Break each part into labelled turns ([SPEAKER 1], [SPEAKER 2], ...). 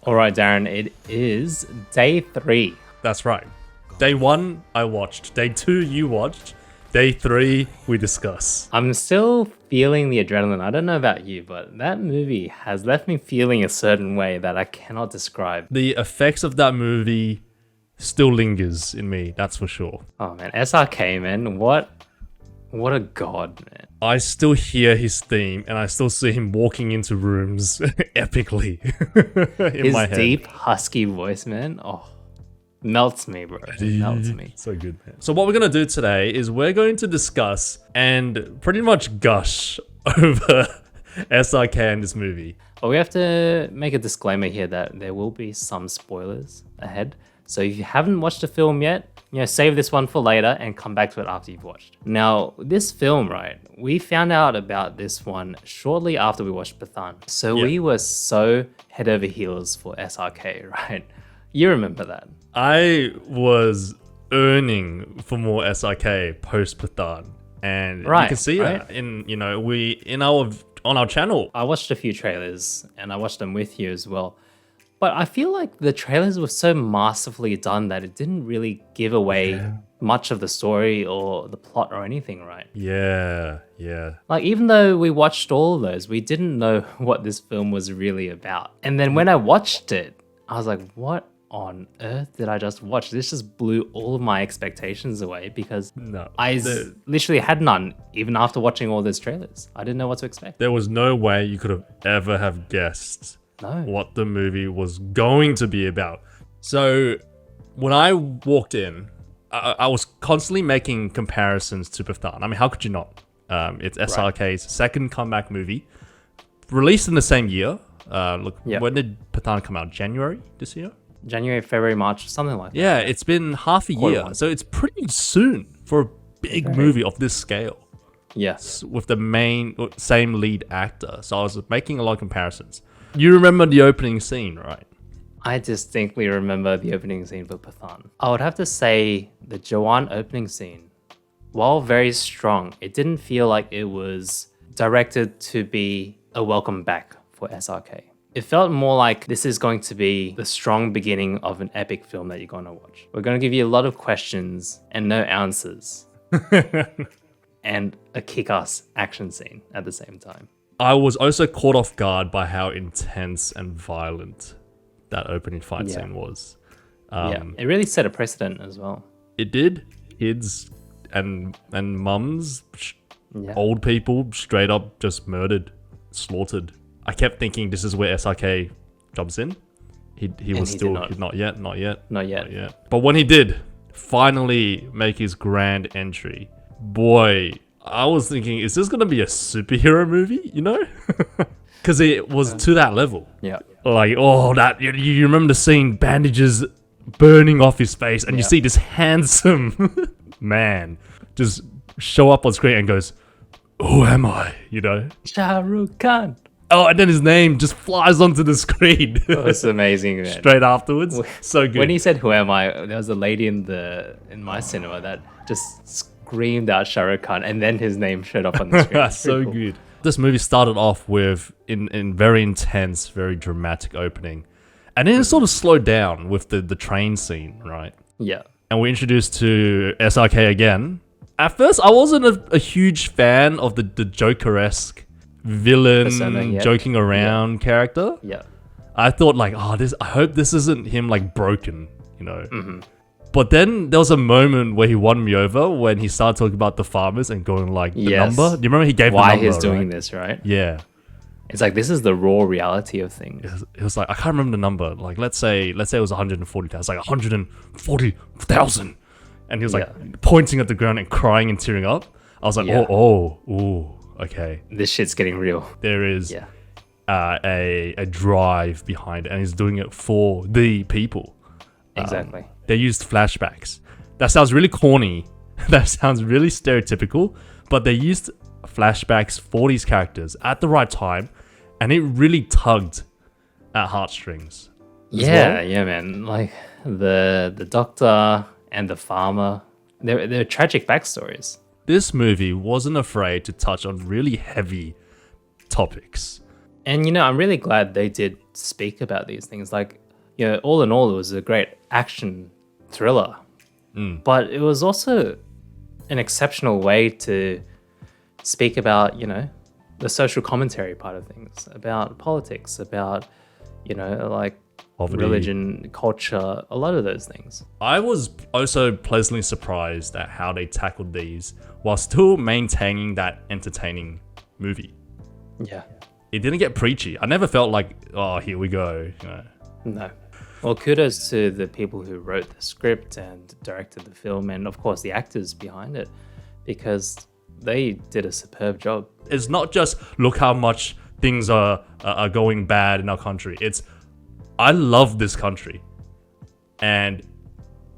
[SPEAKER 1] All right, Darren, it is day 3.
[SPEAKER 2] That's right. Day 1, I watched. Day 2, you watched. Day 3, we discuss.
[SPEAKER 1] I'm still feeling the adrenaline. I don't know about you, but that movie has left me feeling a certain way that I cannot describe.
[SPEAKER 2] The effects of that movie still lingers in me, that's for sure.
[SPEAKER 1] Oh man, SRK, man, what a god, man.
[SPEAKER 2] I still hear his theme and I still see him walking into rooms epically in my head.
[SPEAKER 1] His deep, husky voice, man, melts me, bro. Melts me.
[SPEAKER 2] So good, man. So what we're going to do today is we're going to discuss and pretty much gush over SRK and this movie.
[SPEAKER 1] But we have to make a disclaimer here that there will be some spoilers ahead. So if you haven't watched the film yet, save this one for later and come back to it after you've watched. Now, this film, right, we found out about this one shortly after we watched Pathaan. So we were so head over heels for SRK, right? You remember that.
[SPEAKER 2] I was earning for more SRK post Pathaan, and you can see that on our channel.
[SPEAKER 1] I watched a few trailers and I watched them with you as well. But I feel like the trailers were so masterfully done that it didn't really give away much of the story or the plot or anything, right?
[SPEAKER 2] Yeah.
[SPEAKER 1] Like, even though we watched all of those, we didn't know what this film was really about. And then when I watched it, I was like, what on earth did I just watch? This just blew all of my expectations away because I literally had none, even after watching all those trailers. I didn't know what to expect.
[SPEAKER 2] There was no way you could have ever have guessed what the movie was going to be about. So when I walked in, I was constantly making comparisons to Pathaan. I mean, how could you not? It's SRK's second comeback movie, released in the same year. When did Pathaan come out? January this year?
[SPEAKER 1] January, February, March, something like that.
[SPEAKER 2] Yeah, it's been half a year. So it's pretty soon for a big movie of this scale.
[SPEAKER 1] Yes.
[SPEAKER 2] With the same lead actor. So I was making a lot of comparisons. You remember the opening scene, right?
[SPEAKER 1] I distinctly remember the opening scene for Pathaan. I would have to say the Jawan opening scene, while very strong, it didn't feel like it was directed to be a welcome back for SRK. It felt more like this is going to be the strong beginning of an epic film that you're going to watch. We're going to give you a lot of questions and no answers. And a kick-ass action scene at the same time.
[SPEAKER 2] I was also caught off guard by how intense and violent that opening fight scene was.
[SPEAKER 1] It really set a precedent as well.
[SPEAKER 2] It did. Kids and mums, old people, straight up just murdered, slaughtered. I kept thinking this is where SRK jumps in. He was still not yet. But when he did finally make his grand entry, boy, I was thinking, is this gonna be a superhero movie? Because it was to that level.
[SPEAKER 1] Yeah.
[SPEAKER 2] Like, that you remember the scene, bandages burning off his face, and you see this handsome man just show up on screen and goes, "Who am I?"
[SPEAKER 1] Shahrukh Khan.
[SPEAKER 2] Oh, and then his name just flies onto the screen.
[SPEAKER 1] It's amazing, man.
[SPEAKER 2] Straight afterwards. So good.
[SPEAKER 1] When he said, "Who am I?" there was a lady in my cinema that just screamed out Shahrukh Khan, and then his name showed up on the screen.
[SPEAKER 2] So good. This movie started off with in very intense, very dramatic opening, and then it sort of slowed down with the train scene, right?
[SPEAKER 1] Yeah.
[SPEAKER 2] And we're introduced to SRK again. At first, I wasn't a huge fan of the Joker-esque villain persona, joking around character.
[SPEAKER 1] Yeah.
[SPEAKER 2] I thought like, I hope this isn't him like broken, Mm-hmm. But then there was a moment where he won me over when he started talking about the farmers and going like the number. Do you remember he gave the number?
[SPEAKER 1] Why he's doing this, right?
[SPEAKER 2] Yeah.
[SPEAKER 1] It's like, this is the raw reality of things.
[SPEAKER 2] It was like, I can't remember the number. Like, let's say it was 140,000. It's like 140,000. And he was like pointing at the ground and crying and tearing up. I was like, okay.
[SPEAKER 1] This shit's getting real.
[SPEAKER 2] There is a drive behind it, and he's doing it for the people.
[SPEAKER 1] Exactly.
[SPEAKER 2] They used flashbacks. That sounds really corny. That sounds really stereotypical. But they used flashbacks for these characters at the right time, and it really tugged at heartstrings.
[SPEAKER 1] Yeah, man. Like the doctor and the farmer, they're tragic backstories.
[SPEAKER 2] This movie wasn't afraid to touch on really heavy topics.
[SPEAKER 1] And, I'm really glad they did speak about these things. Like, all in all, it was a great action thriller. But it was also an exceptional way to speak about, the social commentary part of things, about politics, about, like
[SPEAKER 2] Poverty.
[SPEAKER 1] religion, culture, a lot of those things.
[SPEAKER 2] I was also pleasantly surprised at how they tackled these while still maintaining that entertaining movie.
[SPEAKER 1] Yeah.
[SPEAKER 2] It didn't get preachy. I never felt like, oh, here we go.
[SPEAKER 1] No. Well, kudos to the people who wrote the script and directed the film, and of course the actors behind it, because they did a superb job.
[SPEAKER 2] It's not just look how much things are going bad in our country. It's I love this country, and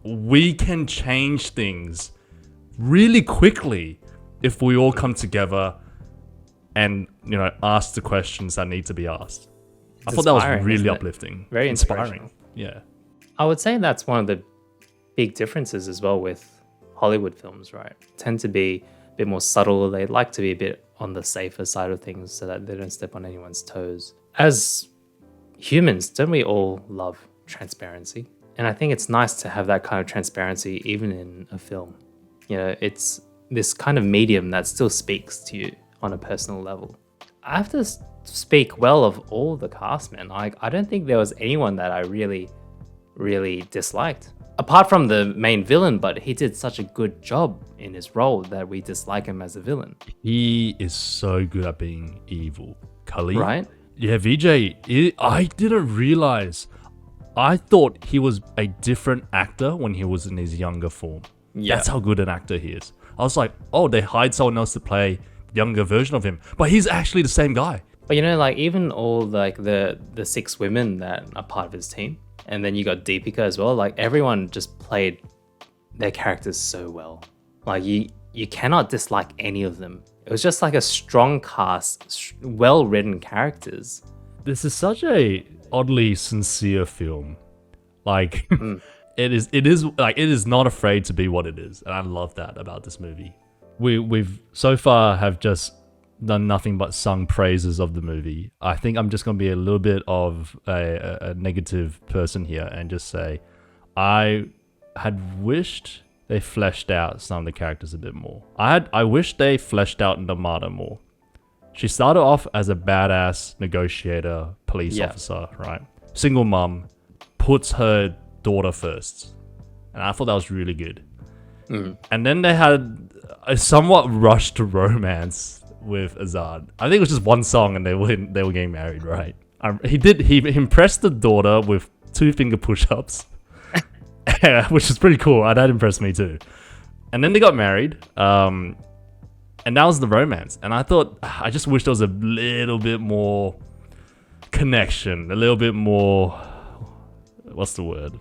[SPEAKER 2] we can change things really quickly if we all come together and ask the questions that need to be asked. I thought that was really uplifting,
[SPEAKER 1] very
[SPEAKER 2] inspiring. Yeah,
[SPEAKER 1] I would say that's one of the big differences as well with Hollywood films, right? Tend to be a bit more subtle. They like to be a bit on the safer side of things so that they don't step on anyone's toes. As humans, don't we all love transparency? And I think it's nice to have that kind of transparency even in a film. It's this kind of medium that still speaks to you on a personal level. I have to speak well of all the cast, man. Like, I don't think there was anyone that I really, really disliked. Apart from the main villain, but he did such a good job in his role that we dislike him as a villain.
[SPEAKER 2] he is so good at being evil. Kali,
[SPEAKER 1] Right?
[SPEAKER 2] Yeah, Vijay. I didn't realize. I thought he was a different actor when he was in his younger form.
[SPEAKER 1] Yeah.
[SPEAKER 2] That's how good an actor he is. I was like, oh, they hired someone else to play the younger version of him, but he's actually the same guy.
[SPEAKER 1] But like even all like the 6 women that are part of his team, and then you got Deepika as well. Like everyone just played their characters so well. Like you cannot dislike any of them. It was just like a strong cast, well-written characters.
[SPEAKER 2] This is such a oddly sincere film. Like it is not afraid to be what it is, and I love that about this movie. We've so far have just done nothing but sung praises of the movie. I think I'm just going to be a little bit of a negative person here and just say I had wished they fleshed out some of the characters a bit more. I wish they fleshed out Namada more. She started off as a badass negotiator, police officer, right? Single mom, puts her daughter first. And I thought that was really good. And then they had a somewhat rushed romance with Azad. I think it was just one song and they were getting married, right? He impressed the daughter with 2 finger push-ups, which is pretty cool. That impressed me too. And then they got married, and that was the romance. And I thought, I just wish there was a little bit more connection, a little bit more, what's the word?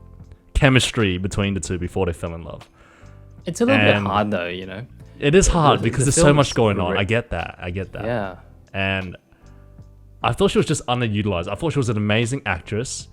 [SPEAKER 2] Chemistry between the two before they fell in love.
[SPEAKER 1] It's a little bit hard though,
[SPEAKER 2] It is hard because there's so much
[SPEAKER 1] film's
[SPEAKER 2] going on.
[SPEAKER 1] great.
[SPEAKER 2] I get that.
[SPEAKER 1] Yeah.
[SPEAKER 2] And I thought she was just underutilized. I thought she was an amazing actress,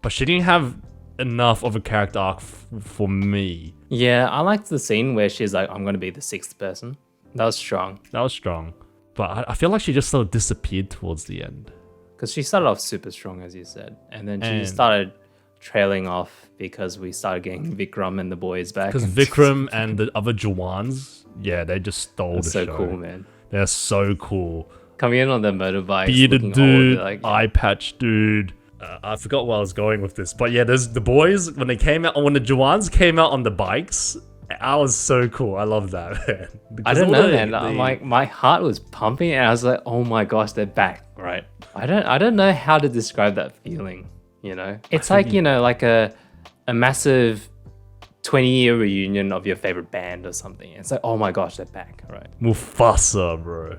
[SPEAKER 2] but she didn't have enough of a character arc for me.
[SPEAKER 1] Yeah, I liked the scene where she's like, I'm going to be the 6th person. That was strong.
[SPEAKER 2] That was strong. But I feel like she just sort of disappeared towards the end.
[SPEAKER 1] Because she started off super strong, as you said. And then she started trailing off because we started getting Vikram and the boys back.
[SPEAKER 2] Because Vikram and the other Jawans, they just stole the show.
[SPEAKER 1] So cool, man.
[SPEAKER 2] They're so cool.
[SPEAKER 1] Coming in on their motorbikes.
[SPEAKER 2] Bearded dude,
[SPEAKER 1] old,
[SPEAKER 2] eye patch dude. I forgot where I was going with this. But there's the boys, when the Jawans came out on the bikes, I was so cool. I love that, man.
[SPEAKER 1] I don't know, man. Like my heart was pumping and I was like, oh my gosh, they're back, right? I don't know how to describe that feeling, It's like, like a massive 20-year reunion of your favorite band or something. It's like, oh my gosh, they're back, right?
[SPEAKER 2] Mufasa, bro.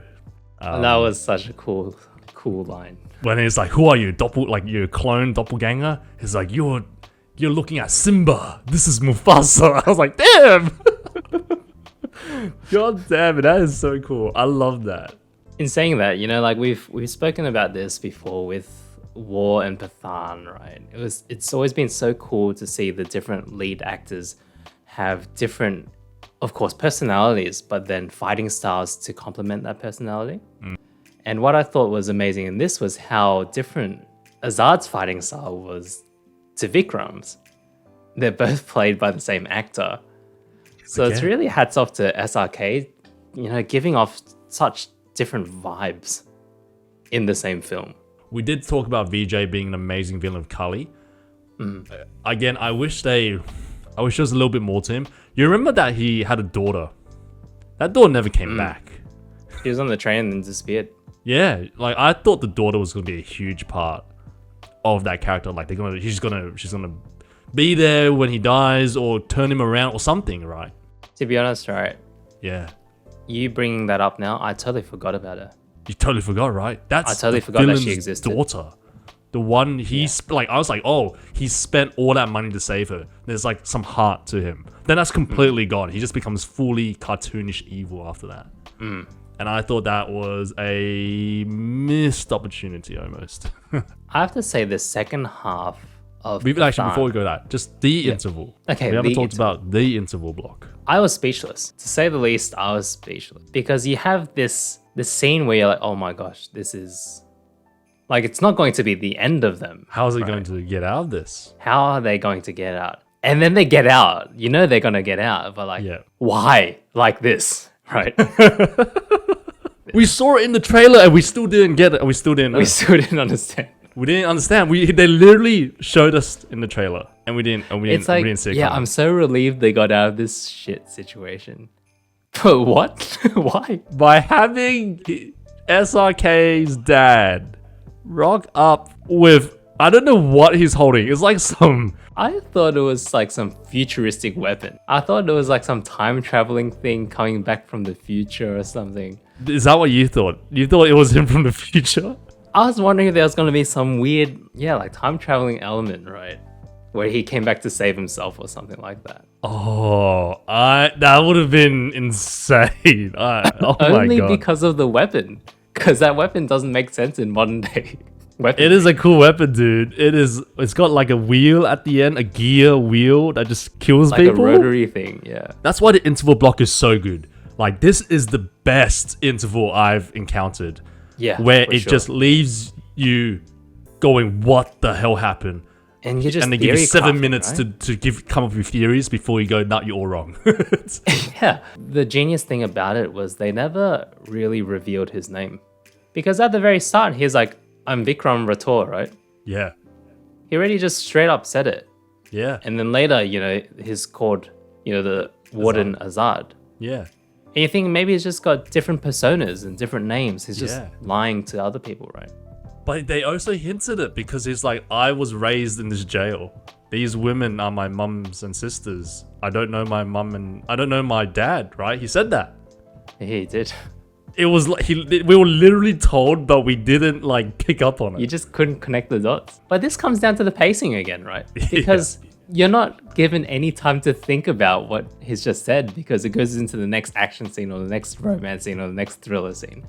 [SPEAKER 1] That was such a cool line.
[SPEAKER 2] When he's like, who are you? You're a clone doppelganger? He's like, you're looking at Simba. This is Mufasa. I was like, damn! God damn it, that is so cool. I love that.
[SPEAKER 1] In saying that, like we've spoken about this before with War and Pathaan, right? It's always been so cool to see the different lead actors have different, of course, personalities, but then fighting styles to complement that personality. And what I thought was amazing in this was how different Azad's fighting style was to Vikram's. They're both played by the same actor. So it's really hats off to SRK, giving off such different vibes in the same film.
[SPEAKER 2] We did talk about Vijay being an amazing villain of Kali. Again, I wish there was a little bit more to him. You remember that he had a daughter? That daughter never came back.
[SPEAKER 1] He was on the train and then disappeared.
[SPEAKER 2] Yeah, like I thought the daughter was gonna be a huge part of that character. Like she's gonna be there when he dies or turn him around or something, right?
[SPEAKER 1] To be honest, right?
[SPEAKER 2] Yeah.
[SPEAKER 1] You bringing that up now, I totally forgot about her.
[SPEAKER 2] You totally forgot, right? I
[SPEAKER 1] totally forgot that she existed.
[SPEAKER 2] Daughter. The one I was like, oh, he spent all that money to save her. There's like some heart to him. Then that's completely gone. He just becomes fully cartoonish evil after that. And I thought that was a missed opportunity almost.
[SPEAKER 1] I have to say the second half of
[SPEAKER 2] Actually, before we go that, just the interval.
[SPEAKER 1] Okay,
[SPEAKER 2] we haven't talked about the interval block.
[SPEAKER 1] I was speechless. To say the least, I was speechless. Because you have this scene where you're like, oh my gosh, this is... Like, it's not going to be the end of them.
[SPEAKER 2] How is he going to get out of this?
[SPEAKER 1] How are they going to get out? And then they get out. You know they're going to get out. But like, why? Like this, right?
[SPEAKER 2] We saw it in the trailer and we still didn't get it. We still didn't
[SPEAKER 1] understand.
[SPEAKER 2] We didn't understand. They literally showed us in the trailer and we didn't see it.
[SPEAKER 1] Yeah, I'm so relieved they got out of this shit situation. But what? Why?
[SPEAKER 2] By having SRK's dad rock up with, I don't know what he's holding. It's like some...
[SPEAKER 1] I thought it was like some futuristic weapon. I thought it was like some time traveling thing coming back from the future or something.
[SPEAKER 2] Is that what you thought? You thought it was him from the future?
[SPEAKER 1] I was wondering if there was going to be some weird, like time traveling element, right? Where he came back to save himself or something like that.
[SPEAKER 2] Oh, that would have been insane. Oh my god.
[SPEAKER 1] Only because of the weapon. Because that weapon doesn't make sense in modern day weapons.
[SPEAKER 2] It is a cool weapon, dude. It's got like a wheel at the end, a gear wheel that just kills people.
[SPEAKER 1] Like a rotary thing, yeah.
[SPEAKER 2] That's why the interval block is so good. Like, this is the best interval I've encountered.
[SPEAKER 1] Yeah,
[SPEAKER 2] where it just leaves you going, what the hell happened?
[SPEAKER 1] And they
[SPEAKER 2] give you 7 minutes, right? to come up with theories before you go, nah, you're all wrong.
[SPEAKER 1] Yeah. The genius thing about it was they never really revealed his name. Because at the very start, he's like, I'm Vikram Rathore, right?
[SPEAKER 2] Yeah.
[SPEAKER 1] He already just straight up said it.
[SPEAKER 2] Yeah.
[SPEAKER 1] And then later, he's called, the Warden Azad.
[SPEAKER 2] Yeah.
[SPEAKER 1] And you think maybe he's just got different personas and different names. He's just lying to other people, right?
[SPEAKER 2] But they also hinted it because he's like, I was raised in this jail. These women are my mums and sisters. I don't know my mum and I don't know my dad, right? He said that.
[SPEAKER 1] Yeah, he did.
[SPEAKER 2] It was like we were literally told, but we didn't like pick up on it.
[SPEAKER 1] You just couldn't connect the dots. But this comes down to the pacing again, right? Because you're not given any time to think about what he's just said because it goes into the next action scene or the next romance scene or the next thriller scene.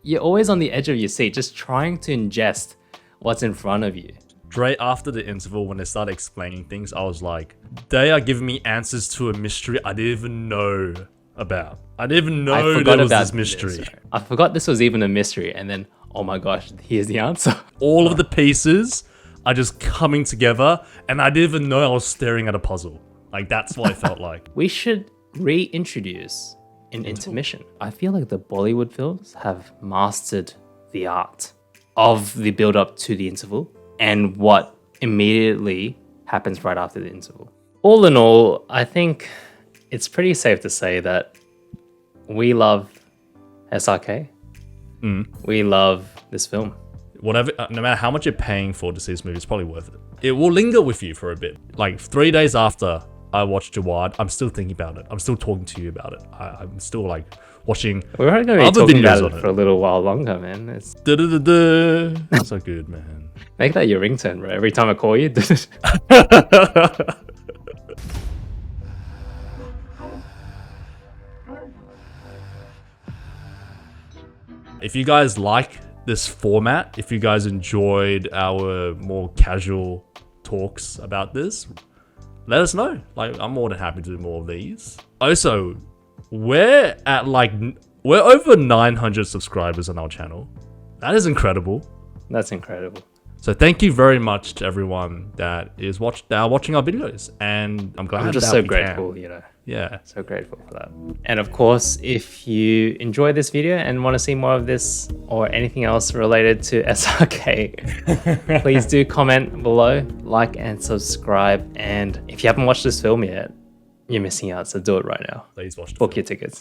[SPEAKER 1] You're always on the edge of your seat, just trying to ingest what's in front of you.
[SPEAKER 2] Straight after the interval, when they started explaining things, I was like, they are giving me answers to a mystery I didn't even know about. I didn't even know there was this mystery.
[SPEAKER 1] I forgot this was even a mystery. And then, oh my gosh, here's the answer.
[SPEAKER 2] All of the pieces are just coming together, and I didn't even know I was staring at a puzzle. Like, that's what it felt like.
[SPEAKER 1] We should reintroduce an intermission. I feel like the Bollywood films have mastered the art of the build-up to the interval and what immediately happens right after the interval. All in all, I think it's pretty safe to say that we love SRK. We love this film.
[SPEAKER 2] Whatever, no matter how much you're paying for to see this movie, it's probably worth it. It will linger with you for a bit. Like 3 days after I watched Jawan, I'm still thinking about it. I'm still talking to you about it. I'm still like watching
[SPEAKER 1] We're going to be
[SPEAKER 2] other
[SPEAKER 1] talking
[SPEAKER 2] videos
[SPEAKER 1] about it for a little while longer, man. It's
[SPEAKER 2] so good, man.
[SPEAKER 1] Make that your ringtone, bro. Every time I call you.
[SPEAKER 2] If you guys like this format, if you guys enjoyed our more casual talks about this, let us know. Like, I'm more than happy to do more of these. Also, we're at like We're over 900 subscribers on our channel. That is incredible.
[SPEAKER 1] That's incredible.
[SPEAKER 2] So thank you very much to everyone that is watching our videos, and I'm glad.
[SPEAKER 1] I'm just
[SPEAKER 2] that
[SPEAKER 1] so
[SPEAKER 2] we
[SPEAKER 1] grateful,
[SPEAKER 2] can. Yeah.
[SPEAKER 1] So grateful for that. And of course, if you enjoy this video and want to see more of this or anything else related to SRK, please do comment below, like and subscribe. And if you haven't watched this film yet, you're missing out. So do it right now.
[SPEAKER 2] Please watch the
[SPEAKER 1] Book
[SPEAKER 2] film.
[SPEAKER 1] your tickets.